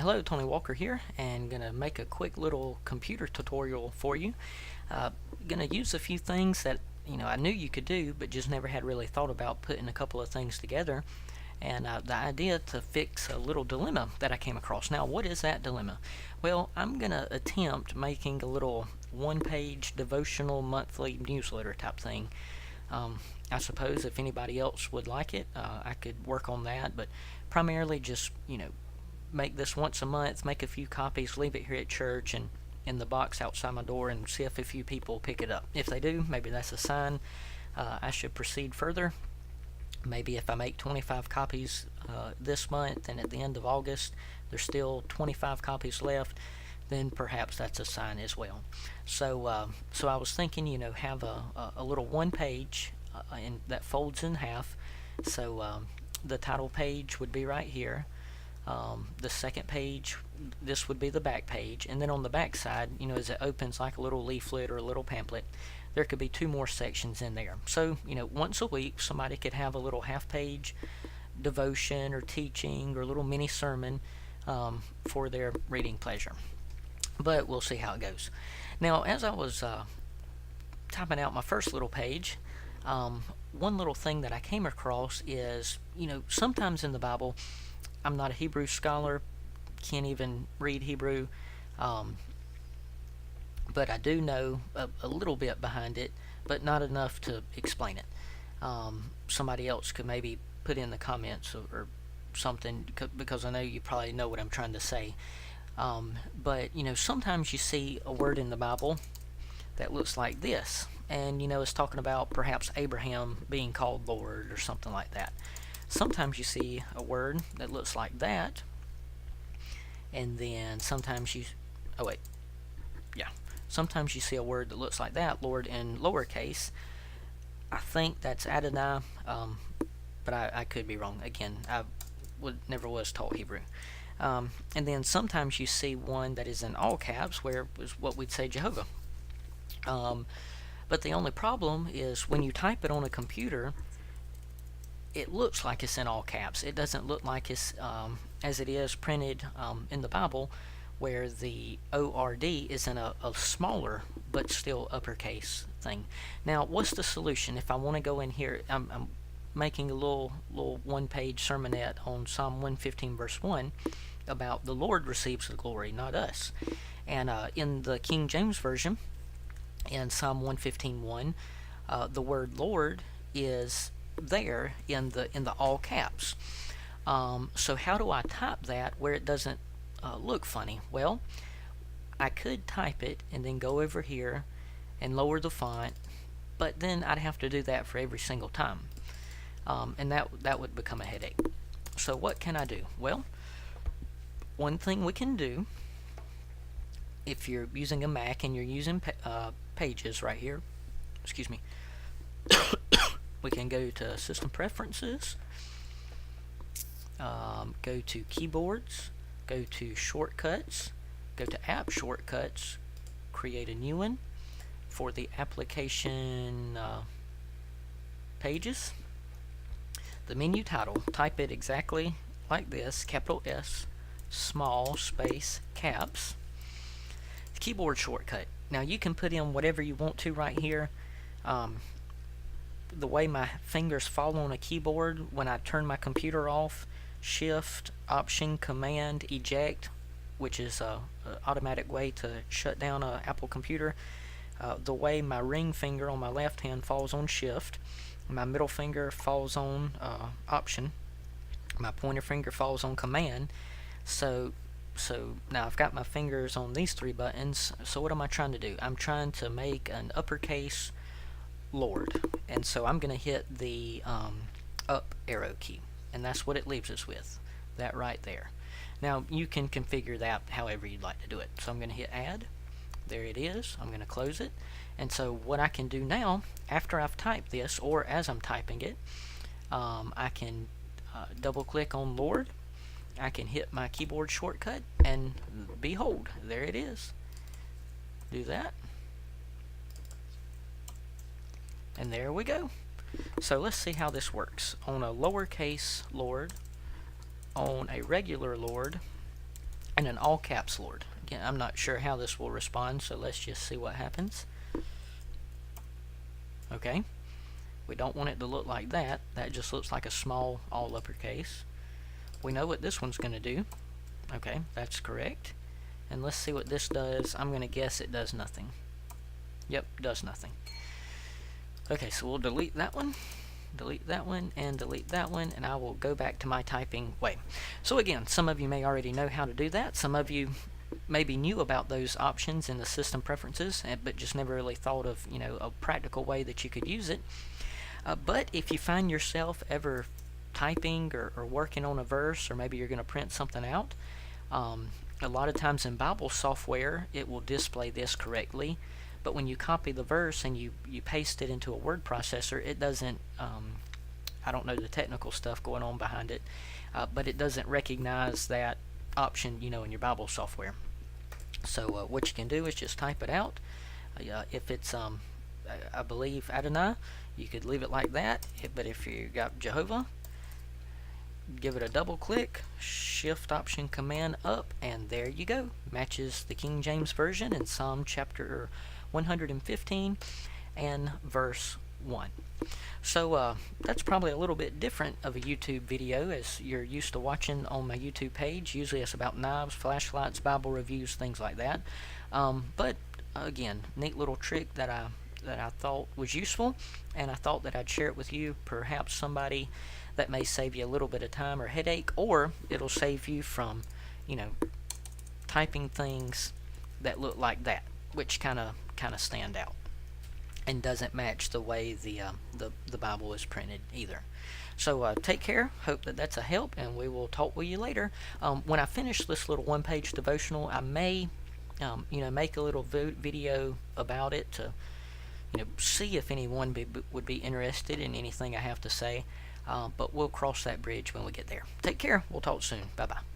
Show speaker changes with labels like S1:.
S1: Hello, Tony Walker here, and gonna make a quick little computer tutorial for you. Uh, gonna use a few things that I knew you could do, but just never had really thought about putting a couple of things together. And the idea to fix a little dilemma that I came across. Now, what is that dilemma? Well, I'm gonna attempt making a little one-page devotional monthly newsletter type thing. I suppose if anybody else would like it, I could work on that, but primarily just make this once a month, make a few copies, leave it here at church and in the box outside my door, and see if a few people pick it up. If they do, maybe that's a sign I should proceed further. Maybe if I make 25 copies this month, and at the end of August there's still 25 copies left, then perhaps that's a sign as well. So I was thinking, have a little one page that folds in half. So the title page would be right here. The second page, this would be the back page, and then on the back side, as it opens like a little leaflet or a little pamphlet, there could be two more sections in there. So once a week somebody could have a little half-page devotion or teaching or a little mini sermon for their reading pleasure. But we'll see how it goes. Now, as I was typing out my first little page, one little thing that I came across is, sometimes in the Bible, I'm not a Hebrew scholar, can't even read Hebrew, but I do know a little bit behind it, but not enough to explain it. Somebody else could maybe put in the comments or something, because I know you probably know what I'm trying to say. But sometimes you see a word in the Bible that looks like this, and it's talking about perhaps Abraham being called Lord or something like that. Sometimes you see a word that looks like that, and then sometimes sometimes you see a word that looks like that, Lord, in lowercase. I think that's Adonai, but I could be wrong. Again, I never was taught Hebrew. And then sometimes you see one that is in all caps, where is what we'd say Jehovah. But the only problem is when you type it on a computer, it looks like it's in all caps. It doesn't look like it's as it is printed in the Bible, where the ORD is in a smaller but still uppercase thing. Now, what's the solution? If I want to go in here, I'm making a little one-page sermonette on Psalm 115 verse 1 about the Lord receives the glory, not us. And in the King James Version, in Psalm 115:1, the word Lord is there in the all caps. So how do I type that where it doesn't look funny? Well, I could type it and then go over here and lower the font, but then I'd have to do that for every single time, and that would become a headache. So what can I do? Well, one thing we can do, if you're using a Mac and you're using Pages right here, excuse me, we can go to System Preferences, go to Keyboards, go to Shortcuts, go to App Shortcuts, create a new one for the application Pages. The menu title, type it exactly like this, capital S, small space, caps. The keyboard shortcut. Now you can put in whatever you want to right here. The way my fingers fall on a keyboard when I turn my computer off, Shift, Option, Command, Eject, which is an automatic way to shut down an Apple computer. The way my ring finger on my left hand falls on Shift, my middle finger falls on Option, my pointer finger falls on Command. So now I've got my fingers on these three buttons. So what am I trying to do? I'm trying to make an uppercase Lord, and so I'm going to hit the up arrow key, and that's what it leaves us with, that right there. Now you can configure that however you'd like to do it. So I'm going to hit add. There it is. I'm going to close it. And so what I can do now, after I've typed this, or as I'm typing it, I can double click on Lord. I can hit my keyboard shortcut, and behold, there it is. Do that, and there we go. So let's see how this works. On a lowercase Lord, on a regular Lord, and an all caps Lord. Again, I'm not sure how this will respond, so let's just see what happens. Okay, we don't want it to look like that. That just looks like a small all uppercase. We know what this one's going to do. Okay, that's correct. And let's see what this does. I'm going to guess it does nothing. Yep, does nothing. Okay, so we'll delete that one, and delete that one, and I will go back to my typing way. So again, some of you may already know how to do that. Some of you maybe knew about those options in the system preferences, but just never really thought of, you know, a practical way that you could use it. But if you find yourself ever typing or working on a verse, or maybe you're going to print something out, a lot of times in Bible software it will display this correctly, but when you copy the verse and you paste it into a word processor, it doesn't, I don't know the technical stuff going on behind it, but it doesn't recognize that option, you know, in your Bible software. So what you can do is just type it out. If it's I believe Adonai, you could leave it like that, but if you got Jehovah, give it a double click, shift option command up, and there you go. Matches the King James Version in Psalm chapter 115 and verse 1. So that's probably a little bit different of a YouTube video as you're used to watching on my YouTube page. Usually it's about knives, flashlights, Bible reviews, things like that. But again, neat little trick that I thought was useful, and I thought that I'd share it with you. Perhaps somebody that may save you a little bit of time or headache, or it'll save you from, you know, typing things that look like that, which kind of stand out and doesn't match the way the Bible is printed either. So take care. Hope that that's a help, and we will talk with you later. When I finish this little one-page devotional, I may, you know, make a little video about it to, you know, see if anyone would be interested in anything I have to say. But we'll cross that bridge when we get there. Take care. We'll talk soon. Bye-bye.